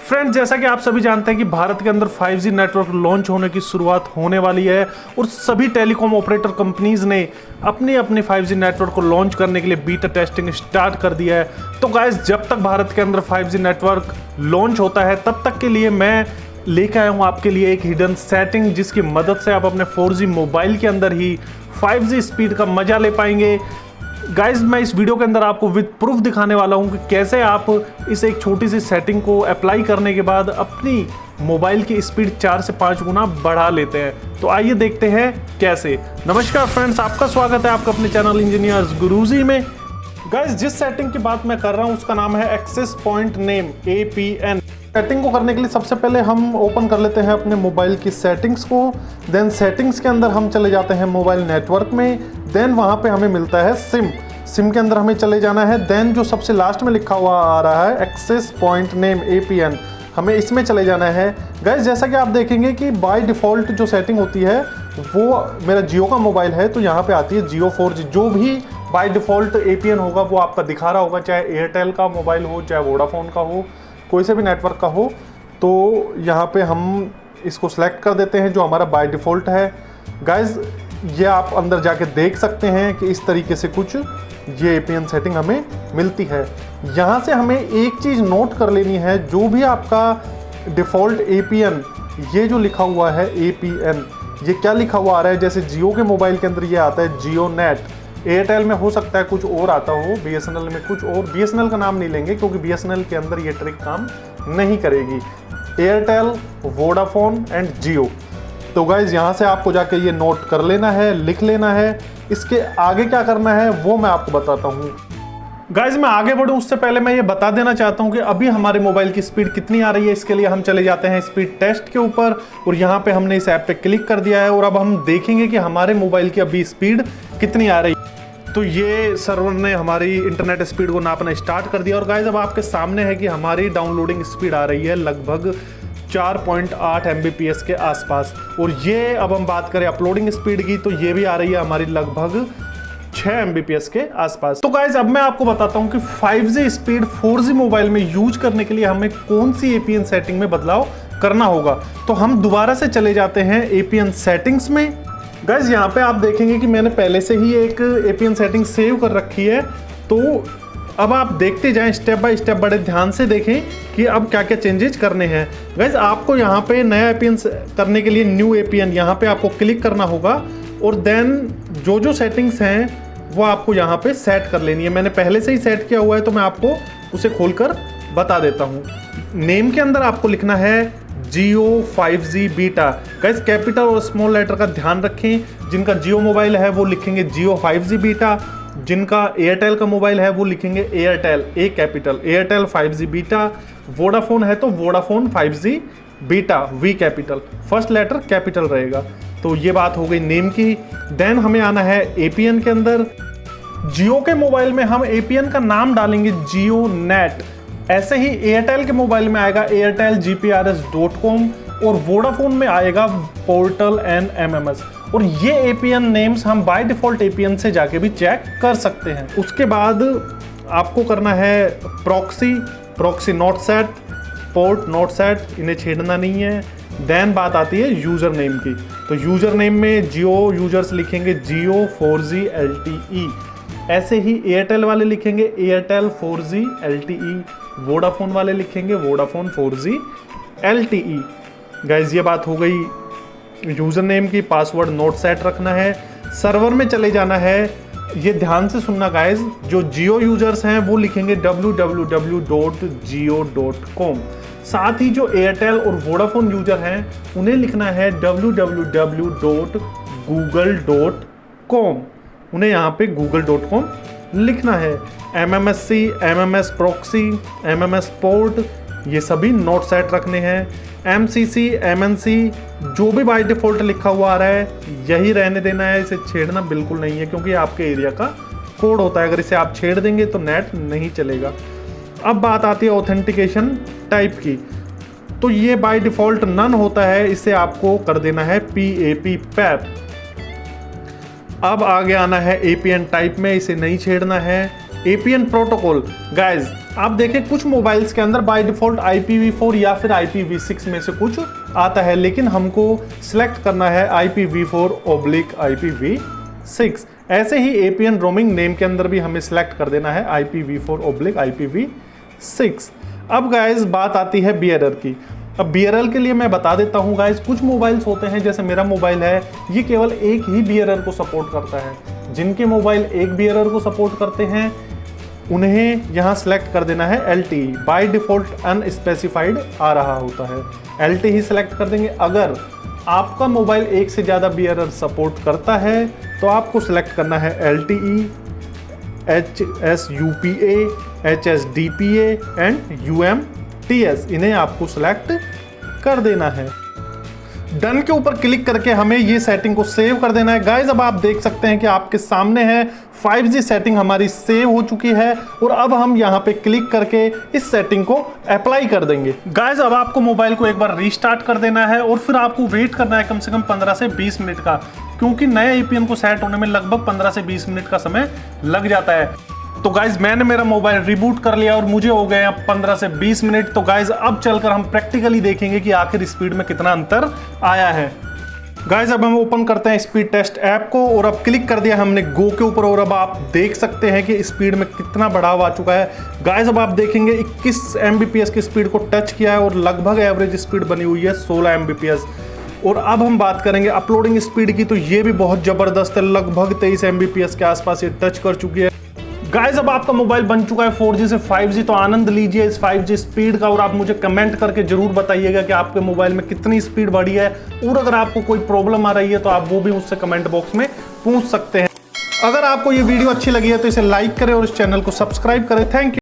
Friends, जैसा कि आप सभी जानते हैं कि भारत के अंदर 5G नेटवर्क लॉन्च होने की शुरुआत होने वाली है और सभी टेलीकॉम ऑपरेटर कंपनीज ने अपने 5G नेटवर्क को लॉन्च करने के लिए बीटा टेस्टिंग स्टार्ट कर दिया है। तो गाइस, जब तक भारत के अंदर 5G नेटवर्क लॉन्च होता है तब तक के लिए मैं लेकर आया हूँ आपके लिए एक हिडन सेटिंग, जिसकी मदद से आप अपने 4G मोबाइल के अंदर ही 5G स्पीड का मजा ले पाएंगे। गाइज, मैं इस वीडियो के अंदर आपको विद प्रूफ दिखाने वाला हूं कि कैसे आप इस एक छोटी सी सेटिंग को अप्लाई करने के बाद अपनी मोबाइल की स्पीड 4 से 5 गुना बढ़ा लेते हैं। तो आइए देखते हैं कैसे। नमस्कार फ्रेंड्स, आपका स्वागत है आपका अपने चैनल इंजीनियर्स गुरुजी में। गाइज, जिस सेटिंग की बात मैं कर रहा हूं उसका नाम है access point name APN। Setting को करने के लिए सबसे पहले हम ओपन कर लेते हैं अपने मोबाइल की सेटिंग्स को। देन सेटिंग्स के अंदर हम चले जाते हैं मोबाइल नेटवर्क में। देन वहाँ पे हमें मिलता है सिम के अंदर हमें चले जाना है। देन जो सबसे लास्ट में लिखा हुआ आ रहा है एक्सेस पॉइंट नेम APN, हमें इसमें चले जाना है। गाइस, जैसा कि आप देखेंगे कि बाय डिफ़ॉल्ट जो सेटिंग होती है वो मेरा जियो का मोबाइल है तो यहाँ पे आती है जियो 4G। जो भी बाय डिफ़ॉल्ट APN होगा वो आपका दिखा रहा होगा, चाहे एयरटेल का मोबाइल हो, चाहे वोडाफोन का हो, कोई से भी नेटवर्क का हो। तो यहाँ पे हम इसको सेलेक्ट कर देते हैं जो हमारा बाय डिफ़ॉल्ट है। गाइस, ये आप अंदर जाके देख सकते हैं कि इस तरीके से कुछ ये APN सेटिंग हमें मिलती है। यहाँ से हमें एक चीज़ नोट कर लेनी है, जो भी आपका डिफ़ॉल्ट APN ये जो लिखा हुआ है APN, ये क्या लिखा हुआ आ रहा है। जैसे जियो के मोबाइल के अंदर ये आता है जियो नेट, एयरटेल में हो सकता है कुछ और आता हो, BSNL में कुछ और। BSNL का नाम नहीं लेंगे क्योंकि BSNL के अंदर ये ट्रिक काम नहीं करेगी। एयरटेल, वोडाफोन एंड जियो। तो गाइज, यहाँ से आपको जाके ये नोट कर लेना है, लिख लेना है। इसके आगे क्या करना है वो मैं आपको बताता हूँ। गाइज, मैं आगे बढ़ूँ उससे पहले मैं ये बता देना चाहता हूँ कि अभी हमारे मोबाइल की स्पीड कितनी आ रही है। इसके लिए हम चले जाते हैं स्पीड टेस्ट के ऊपर और यहाँ पे हमने इस ऐप पे क्लिक कर दिया है और अब हम देखेंगे कि हमारे मोबाइल की अभी स्पीड कितनी आ रही है। तो ये सर्वर ने हमारी इंटरनेट स्पीड को नापना स्टार्ट कर दिया और गाइज, अब आपके सामने है कि हमारी डाउनलोडिंग स्पीड आ रही है लगभग 4.8 Mbps के आसपास। और ये अब हम बात करें अपलोडिंग स्पीड की तो ये भी आ रही है हमारी लगभग 6 Mbps के आसपास। तो गाइज, अब मैं आपको बताता हूं कि 5G स्पीड 4G मोबाइल में यूज करने के लिए हमें कौन सी APN सेटिंग में बदलाव करना होगा। तो हम दोबारा से चले जाते हैं APN सेटिंग्स में। गाइज, यहाँ पे आप देखेंगे कि मैंने पहले से ही एक APN सेटिंग सेव कर रखी है। तो अब आप देखते जाएं स्टेप बाय स्टेप, बड़े ध्यान से देखें कि अब क्या क्या चेंजेस करने हैं। गाइज, आपको यहाँ पे नया APN करने के लिए न्यू APN यहाँ पे आपको क्लिक करना होगा और देन जो सेटिंग्स हैं वो आपको यहाँ पे सेट कर लेनी है। मैंने पहले से ही सेट किया हुआ है तो मैं आपको उसे खोलकर बता देता हूँ। नेम के अंदर आपको लिखना है Jio 5G beta. Guys, capital और स्मॉल लेटर का ध्यान रखें। जिनका जियो मोबाइल है वो लिखेंगे जियो 5G बीटा, जिनका एयरटेल का मोबाइल है वो लिखेंगे Airtel A capital, Airtel 5G beta. Vodafone है तो Vodafone 5G beta V capital, first letter capital रहेगा। तो ये बात हो गई नेम की। देन हमें आना है APN के अंदर। जियो के मोबाइल में हम APN का नाम डालेंगे जियो नेट। ऐसे ही एयरटेल के मोबाइल में आएगा airtelgprs.com और वोडाफोन में आएगा पोर्टल एंड MMS। और ये APN नेम्स हम बाय डिफ़ॉल्ट APN से जाके भी चेक कर सकते हैं। उसके बाद आपको करना है proxy not set, port not set, इन्हें छेड़ना नहीं है। देन बात आती है यूज़र नेम की। तो यूज़र नेम में जियो यूजर्स लिखेंगे जियो 4G LTE। ऐसे ही एयरटेल वाले लिखेंगे एयरटेल 4G LTE, वोडाफोन वाले लिखेंगे वोडाफोन 4G LTE। गाइज, ये बात हो गई यूज़र नेम की। पासवर्ड नोट सेट रखना है। सर्वर में चले जाना है। ये ध्यान से सुनना गाइज, जो जियो यूजर्स हैं वो लिखेंगे www.jio.com। साथ ही जो एयरटेल और वोडाफोन यूजर हैं उन्हें लिखना है www.google.com। उन्हें यहाँ पे google.com लिखना है। MMSC, MMS proxy, MMS port, ये सभी नोट सेट रखने हैं। MCC, MNC, जो भी बाय डिफ़ॉल्ट लिखा हुआ आ रहा है यही रहने देना है। इसे छेड़ना बिल्कुल नहीं है क्योंकि आपके एरिया का कोड होता है। अगर इसे आप छेड़ देंगे तो नेट नहीं चलेगा। अब बात आती है ऑथेंटिकेशन टाइप की। तो ये बाय डिफ़ॉल्ट नन होता है, इसे आपको कर देना है PAP। अब आगे आना है APN टाइप में, इसे नहीं छेड़ना है। APN protocol. गाइज, आप देखें कुछ मोबाइल्स के अंदर बाय डिफॉल्ट IPv4 या फिर IPv6 में से कुछ आता है, लेकिन हमको सिलेक्ट करना है IPv4/IPv6। ऐसे ही APN रोमिंग नेम के अंदर भी हमें सिलेक्ट कर देना है IPv4/IPv6। अब गाइस बात आती है BRL की। अब BRL के लिए मैं बता देता हूँ गाइस, कुछ मोबाइल्स होते हैं जैसे मेरा मोबाइल है, ये केवल एक ही BRL को सपोर्ट करता है। जिनके मोबाइल एक BRL को सपोर्ट करते हैं उन्हें यहाँ सेलेक्ट कर देना है LTE। बाय डिफॉल्ट अनस्पेसिफाइड आ रहा होता है, LTE ही सिलेक्ट कर देंगे। अगर आपका मोबाइल एक से ज़्यादा BRL सपोर्ट करता है तो आपको सिलेक्ट करना है LTE, HSUPA, HSDPA and UMTS। इन्हें आपको सिलेक्ट कर देना है। डन के ऊपर क्लिक करके हमें ये सेटिंग को सेव कर देना है। गाइस अब आप देख सकते हैं कि आपके सामने है 5G सेटिंग हमारी सेव हो चुकी है और अब हम यहाँ पे क्लिक करके इस सेटिंग को अप्लाई कर देंगे। गाइस अब आपको मोबाइल को एक बार रीस्टार्ट कर देना है और फिर आपको वेट करना है कम से कम 15 से 20 मिनट का, क्योंकि नए APN को सेट होने में लगभग 15 से 20 मिनट का समय लग जाता है। तो गाइज मैंने मेरा मोबाइल रिबूट कर लिया और मुझे हो गए 15 से 20 मिनट। तो गाइज अब चलकर हम प्रैक्टिकली देखेंगे कि आखिर स्पीड में कितना अंतर आया है। गाइज अब हम ओपन करते हैं स्पीड टेस्ट ऐप को और अब क्लिक कर दिया हमने गो के ऊपर और अब आप देख सकते हैं कि स्पीड में कितना बढ़ाव आ चुका है। गाइज अब आप देखेंगे 21 Mbps की स्पीड को टच किया है और लगभग एवरेज स्पीड बनी हुई है 16 Mbps। और अब हम बात करेंगे अपलोडिंग स्पीड की, तो ये भी बहुत ज़बरदस्त है, लगभग 23 Mbps के आसपास ये टच कर चुकी है। गाइस अब आपका मोबाइल बन चुका है 4G से 5G, तो आनंद लीजिए इस 5G स्पीड का और आप मुझे कमेंट करके जरूर बताइएगा कि आपके मोबाइल में कितनी स्पीड बढ़ी है। और अगर आपको कोई प्रॉब्लम आ रही है तो आप वो भी मुझसे कमेंट बॉक्स में पूछ सकते हैं। अगर आपको ये वीडियो अच्छी लगी है तो इसे लाइक करें और इस चैनल को सब्सक्राइब करें। Thank you.